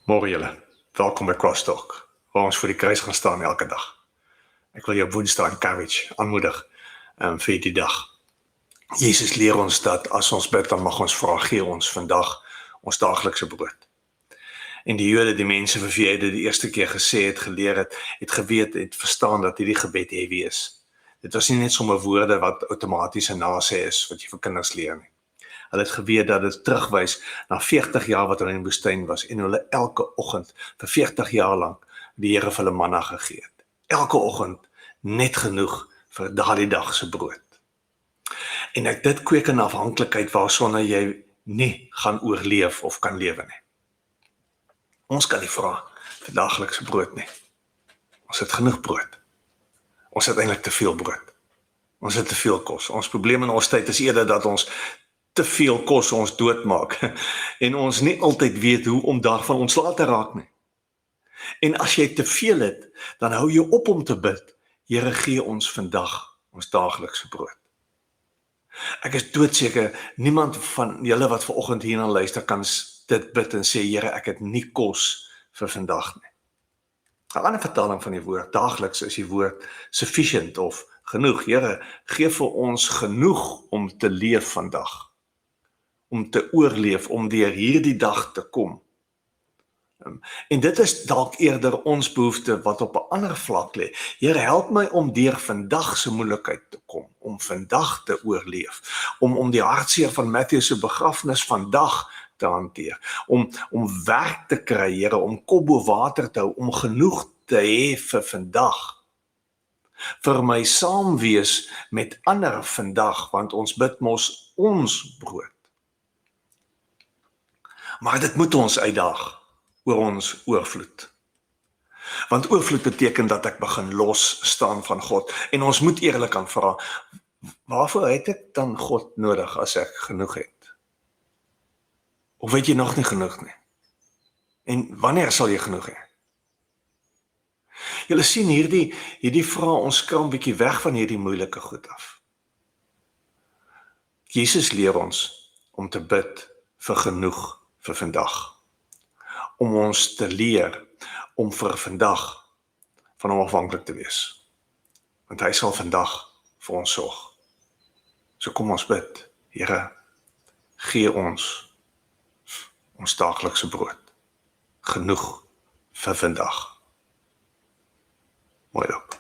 Môre julle, welkom by Crosstalk, waar ons voor die kruis gaan staan elke dag. Ek wil jou Woensdae encourage, aanmoedig vir die dag. Jesus leer ons dat as ons bid, dan mag ons vra, gee ons vandag ons daaglikse brood. En die Jode, die mense vir wie hy dit die eerste keer gesê het, geleer het, het geweet, het verstaan dat hierdie gebed heavy is. Dit was nie net sommer woorde wat outomaties 'n nasê is, wat jy vir kinders leer nie. Hulle het geweet dat dit terugwys na 40 jaar wat hulle in die woestyn was en hulle elke oggend vir 40 jaar lank die Here vir hulle manna gegee het. Elke oggend net genoeg vir daardie dag se brood. En dit kweek 'n afhanklikheid waarsonder jy nie gaan oorleef of kan lewe nie. Ons kan nie vra vir daaglikse brood nie. Ons het genoeg brood. Ons het eintlik te veel brood. Ons het te veel kos. Ons probleem in ons tyd is eerder dat ons te veel kos ons doodmaak en ons nie altyd weet hoe om daarvan ontslae te raak nie. En as jy te veel het, dan hou jy op om te bid. Here, gee ons vandag ons daaglikse brood. Ek is doodseker, niemand van julle wat vanoggend hierna luister kan dit bid en sê, Here, ek het nie kos vir vandag nie. 'n ander vertaling van die woord daagliks is die woord sufficient of genoeg. Here, gee vir ons genoeg om te leef vandag, om te oorleef, om deur hierdie dag te kom. En dit is dalk eerder ons behoefte wat op 'n ander vlak lê. Here, help my om deur vandag se moeilikheid te kom, om vandag te oorleef, om die hartseer van Matthew se begrafnis vandag te hanteer, om werk te kry, Here, om kop bo water te hou, om genoeg te hê vir vandag, vir my saamwees met ander vandag, want ons bid mos ons brood. Maar dit moet ons uitdaag oor ons oorvloed. Want oorvloed beteken dat ek begin los staan van God. En ons moet eerlik aan vra, waarvoor het ek dan God nodig as ek genoeg het? Of weet jy nog nie genoeg nie? En wanneer sal jy genoeg hê? Julle sien hierdie vrae, ons skram 'n bietjie weg van hierdie moeilike goed af. Jesus leer ons om te bid vir genoeg vir vandag. Om ons te leer om vir vandag van hom afhanklik te wees. Want hy sal vandag vir ons sorg. So kom ons bid, Here, gee ons daaglikse brood. Genoeg vir vandag. Mooi op.